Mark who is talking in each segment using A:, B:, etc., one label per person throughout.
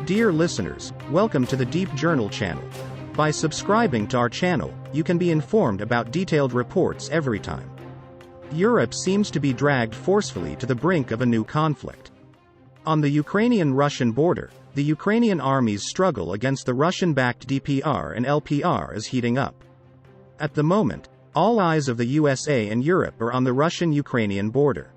A: Dear listeners, welcome to the Deep Journal channel. By subscribing to our channel, you can be informed about detailed reports every time. Europe seems to be dragged forcefully to the brink of a new conflict. On the Ukrainian-Russian border, the Ukrainian army's struggle against the Russian-backed DPR and LPR is heating up. At the moment, all eyes of the USA and Europe are on the Russian-Ukrainian border.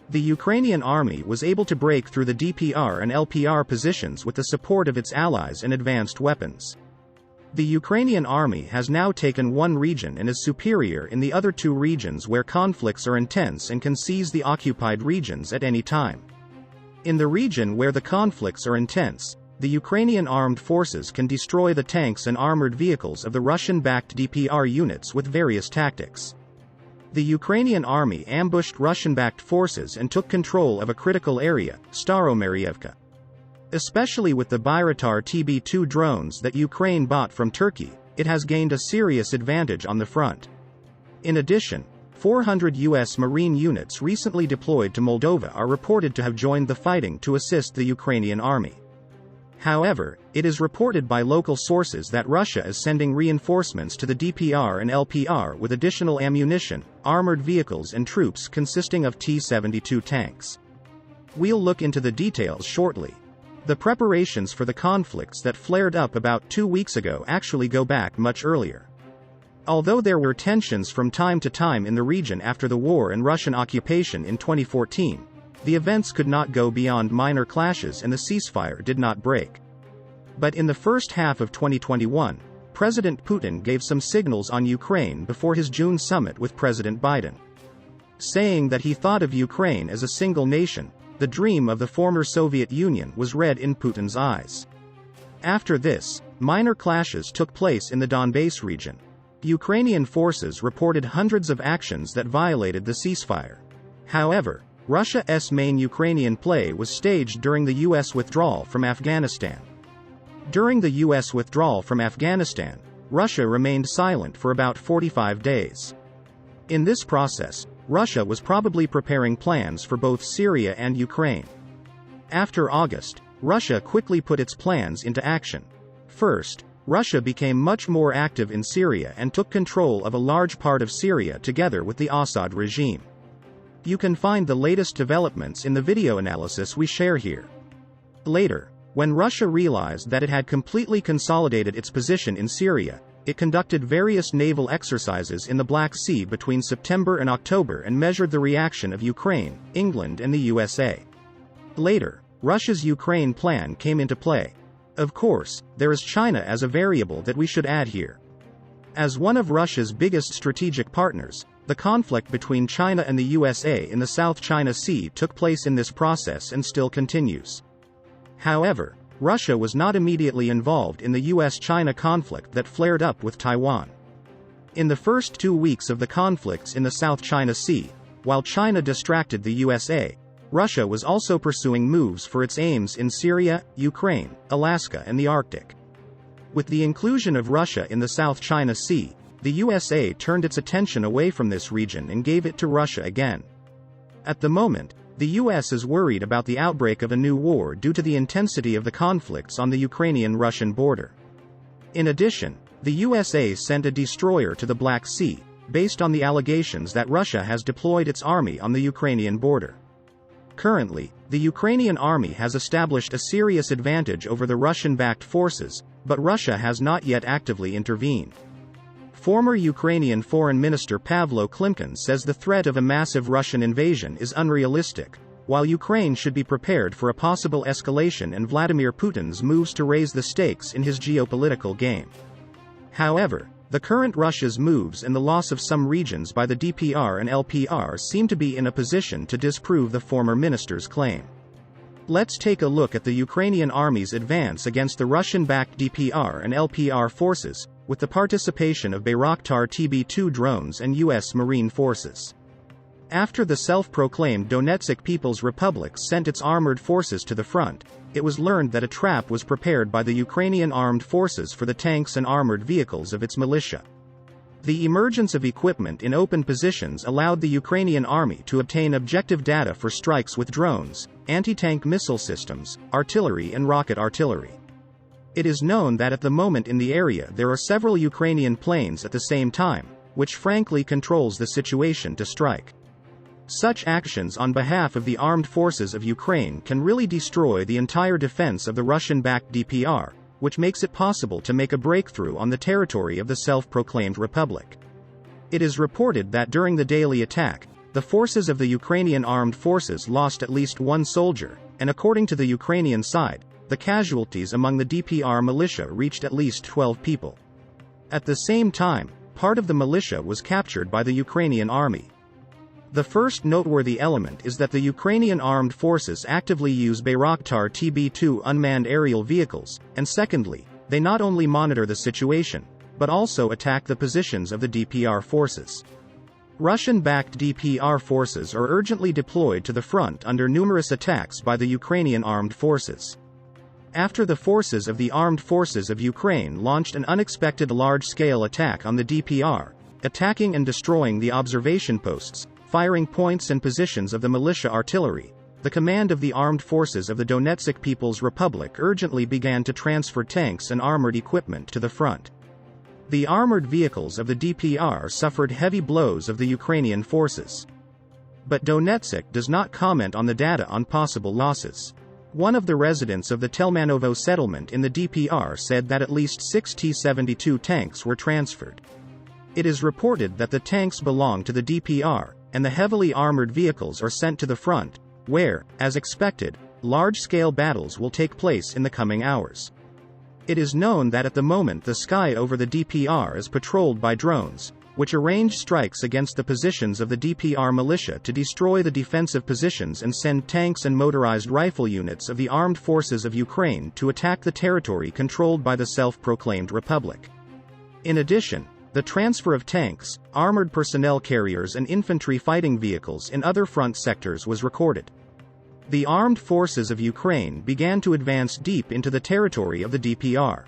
A: The Ukrainian army was able to break through the DPR and LPR positions with the support of its allies and advanced weapons. The Ukrainian army has now taken one region and is superior in the other two regions where conflicts are intense and can seize the occupied regions at any time. In the region where the conflicts are intense, the Ukrainian armed forces can destroy the tanks and armored vehicles of the Russian-backed DPR units with various tactics. The Ukrainian army ambushed Russian-backed forces and took control of a critical area, Staromarievka. Especially with the Bayraktar TB2 drones that Ukraine bought from Turkey, it has gained a serious advantage on the front. In addition, 400 U.S. Marine units recently deployed to Moldova are reported to have joined the fighting to assist the Ukrainian army. However, it is reported by local sources that Russia is sending reinforcements to the DPR and LPR with additional ammunition, armored vehicles and troops consisting of T-72 tanks. We'll look into the details shortly. The preparations for the conflicts that flared up about 2 weeks ago actually go back much earlier. Although there were tensions from time to time in the region after the war and Russian occupation in 2014, the events could not go beyond minor clashes and the ceasefire did not break. But in the first half of 2021, President Putin gave some signals on Ukraine before his June summit with President Biden. Saying that he thought of Ukraine as a single nation, the dream of the former Soviet Union was read in Putin's eyes. After this, minor clashes took place in the Donbass region. Ukrainian forces reported hundreds of actions that violated the ceasefire. However, Russia's main Ukrainian play was staged during the U.S. withdrawal from Afghanistan. During the U.S. withdrawal from Afghanistan, Russia remained silent for about 45 days. In this process, Russia was probably preparing plans for both Syria and Ukraine. After August, Russia quickly put its plans into action. First, Russia became much more active in Syria and took control of a large part of Syria together with the Assad regime. You can find the latest developments in the video analysis we share here. Later, when Russia realized that it had completely consolidated its position in Syria, it conducted various naval exercises in the Black Sea between September and October and measured the reaction of Ukraine, England and the USA. Later, Russia's Ukraine plan came into play. Of course, there is China as a variable that we should add here. As one of Russia's biggest strategic partners, the conflict between China and the USA in the South China Sea took place in this process and still continues. However, Russia was not immediately involved in the US-China conflict that flared up with Taiwan. In the first 2 weeks of the conflicts in the South China Sea, while China distracted the USA, Russia was also pursuing moves for its aims in Syria, Ukraine, Alaska and the Arctic. With the inclusion of Russia in the South China Sea, the USA turned its attention away from this region and gave it to Russia again. At the moment, the US is worried about the outbreak of a new war due to the intensity of the conflicts on the Ukrainian-Russian border. In addition, the USA sent a destroyer to the Black Sea, based on the allegations that Russia has deployed its army on the Ukrainian border. Currently, the Ukrainian army has established a serious advantage over the Russian-backed forces, but Russia has not yet actively intervened. Former Ukrainian Foreign Minister Pavlo Klimkin says the threat of a massive Russian invasion is unrealistic, while Ukraine should be prepared for a possible escalation and Vladimir Putin's moves to raise the stakes in his geopolitical game. However, the current Russia's moves and the loss of some regions by the DPR and LPR seem to be in a position to disprove the former minister's claim. Let's take a look at the Ukrainian army's advance against the Russian-backed DPR and LPR forces, with the participation of Bayraktar TB2 drones and U.S. Marine forces. After the self-proclaimed Donetsk People's Republic sent its armored forces to the front, it was learned that a trap was prepared by the Ukrainian armed forces for the tanks and armored vehicles of its militia. The emergence of equipment in open positions allowed the Ukrainian army to obtain objective data for strikes with drones, anti-tank missile systems, artillery and rocket artillery. It is known that at the moment in the area there are several Ukrainian planes at the same time, which frankly controls the situation to strike. Such actions on behalf of the armed forces of Ukraine can really destroy the entire defense of the Russian-backed DPR, which makes it possible to make a breakthrough on the territory of the self-proclaimed republic. It is reported that during the daily attack, the forces of the Ukrainian armed forces lost at least one soldier, and according to the Ukrainian side, the casualties among the DPR militia reached at least 12 people. At the same time, part of the militia was captured by the Ukrainian army. The first noteworthy element is that the Ukrainian armed forces actively use Bayraktar TB2 unmanned aerial vehicles, and secondly, they not only monitor the situation, but also attack the positions of the DPR forces. Russian-backed DPR forces are urgently deployed to the front under numerous attacks by the Ukrainian armed forces. After the forces of the Armed Forces of Ukraine launched an unexpected large-scale attack on the DPR, attacking and destroying the observation posts, firing points and positions of the militia artillery, the command of the armed forces of the Donetsk People's Republic urgently began to transfer tanks and armored equipment to the front. The armored vehicles of the DPR suffered heavy blows of the Ukrainian forces. But Donetsk does not comment on the data on possible losses. One of the residents of the Telmanovo settlement in the DPR said that at least 6 T-72 tanks were transferred. It is reported that the tanks belong to the DPR, and the heavily armored vehicles are sent to the front, where, as expected, large-scale battles will take place in the coming hours. It is known that at the moment the sky over the DPR is patrolled by drones, which arrange strikes against the positions of the DPR militia to destroy the defensive positions and send tanks and motorized rifle units of the armed forces of Ukraine to attack the territory controlled by the self-proclaimed republic. In addition, the transfer of tanks, armored personnel carriers and infantry fighting vehicles in other front sectors was recorded. The armed forces of Ukraine began to advance deep into the territory of the DPR.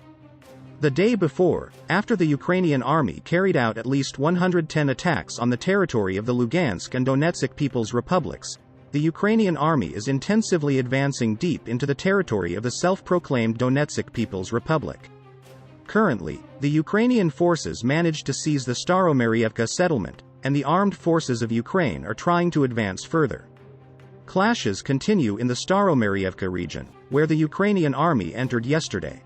A: The day before, after the Ukrainian army carried out at least 110 attacks on the territory of the Lugansk and Donetsk People's Republics, the Ukrainian army is intensively advancing deep into the territory of the self-proclaimed Donetsk People's Republic. Currently, the Ukrainian forces managed to seize the Staromaryevka settlement, and the armed forces of Ukraine are trying to advance further. Clashes continue in the Staromaryevka region, where the Ukrainian army entered yesterday.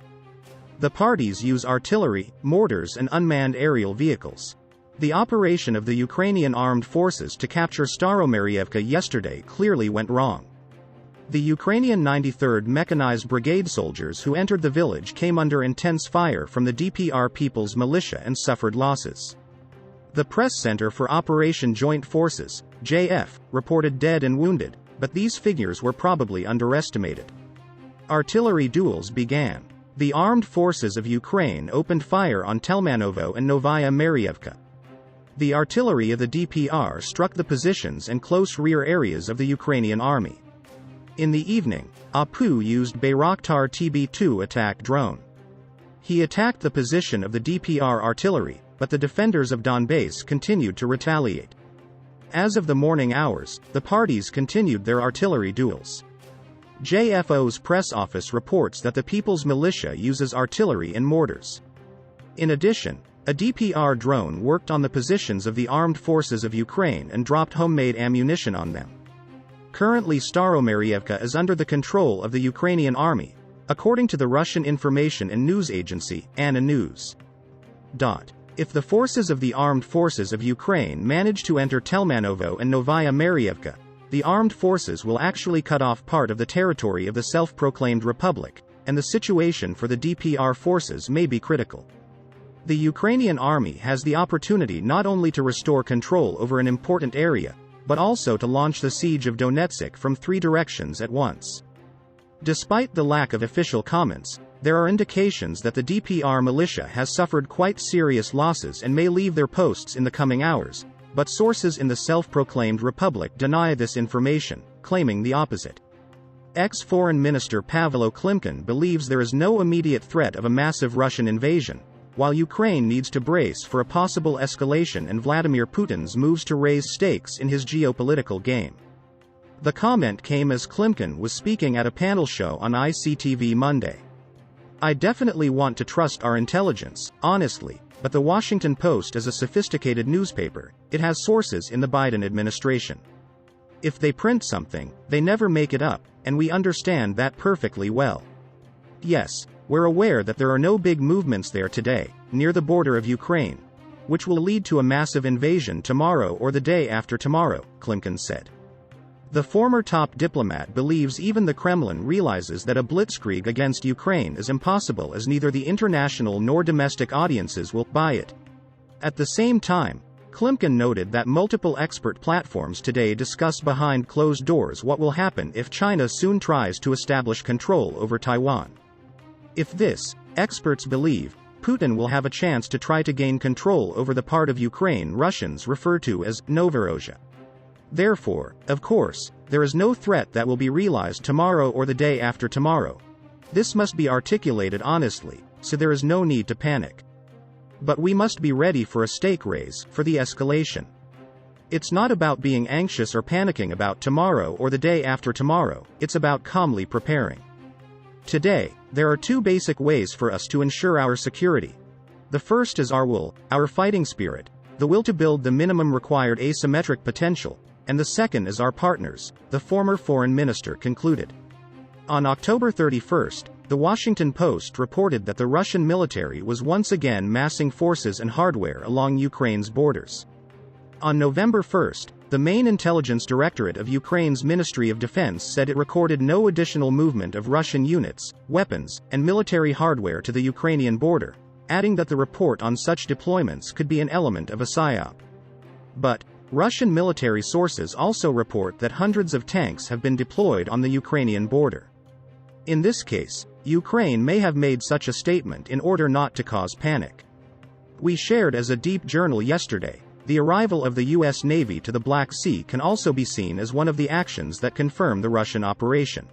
A: The parties use artillery, mortars and unmanned aerial vehicles. The operation of the Ukrainian armed forces to capture Staromaryevka yesterday clearly went wrong. The Ukrainian 93rd Mechanized Brigade soldiers who entered the village came under intense fire from the DPR People's Militia and suffered losses. The Press Center for Operation Joint Forces, JF, reported dead and wounded, but these figures were probably underestimated. Artillery duels began. The armed forces of Ukraine opened fire on Telmanovo and Novaya Maryevka. The artillery of the DPR struck the positions and close rear areas of the Ukrainian army. In the evening, Apu used Bayraktar TB2 attack drone. He attacked the position of the DPR artillery, but the defenders of Donbass continued to retaliate. As of the morning hours, the parties continued their artillery duels. JFO's press office reports that the People's Militia uses artillery and mortars. In addition, a DPR drone worked on the positions of the armed forces of Ukraine and dropped homemade ammunition on them. Currently Staromaryevka is under the control of the Ukrainian army, according to the Russian information and news agency, ANA News. If the forces of the armed forces of Ukraine manage to enter Telmanovo and Novaya Maryevka, the armed forces will actually cut off part of the territory of the self-proclaimed republic, and the situation for the DPR forces may be critical. The Ukrainian army has the opportunity not only to restore control over an important area, but also to launch the siege of Donetsk from 3 directions at once. Despite the lack of official comments, there are indications that the DPR militia has suffered quite serious losses and may leave their posts in the coming hours, but sources in the self-proclaimed republic deny this information, claiming the opposite. Ex-Foreign Minister Pavlo Klimkin believes there is no immediate threat of a massive Russian invasion, while Ukraine needs to brace for a possible escalation and Vladimir Putin's moves to raise stakes in his geopolitical game. The comment came as Klimkin was speaking at a panel show on ICTV Monday. "I definitely want to trust our intelligence, honestly, but the Washington Post is a sophisticated newspaper. It has sources in the Biden administration. If they print something, they never make it up, and we understand that perfectly well. Yes, we're aware that there are no big movements there today, near the border of Ukraine, which will lead to a massive invasion tomorrow or the day after tomorrow," Klimkin said. The former top diplomat believes even the Kremlin realizes that a blitzkrieg against Ukraine is impossible, as neither the international nor domestic audiences will buy it. At the same time, Klimkin noted that multiple expert platforms today discuss behind closed doors what will happen if China soon tries to establish control over Taiwan. If this, experts believe, Putin will have a chance to try to gain control over the part of Ukraine Russians refer to as Novorossiya. Therefore, of course, there is no threat that will be realized tomorrow or the day after tomorrow. This must be articulated honestly, so there is no need to panic. But we must be ready for a stake raise, for the escalation. It's not about being anxious or panicking about tomorrow or the day after tomorrow, it's about calmly preparing. Today, there are two basic ways for us to ensure our security. The first is our will, our fighting spirit, the will to build the minimum required asymmetric potential, and the second is our partners, the former foreign minister concluded. On October 31st, the Washington Post reported that the Russian military was once again massing forces and hardware along Ukraine's borders. On November 1st, the main intelligence directorate of Ukraine's Ministry of Defense said it recorded no additional movement of Russian units, weapons, and military hardware to the Ukrainian border, adding that the report on such deployments could be an element of a psyop. But Russian military sources also report that hundreds of tanks have been deployed on the Ukrainian border. In this case, Ukraine may have made such a statement in order not to cause panic. We shared as a deep journal yesterday, the arrival of the U.S. Navy to the Black Sea can also be seen as one of the actions that confirm the Russian operation.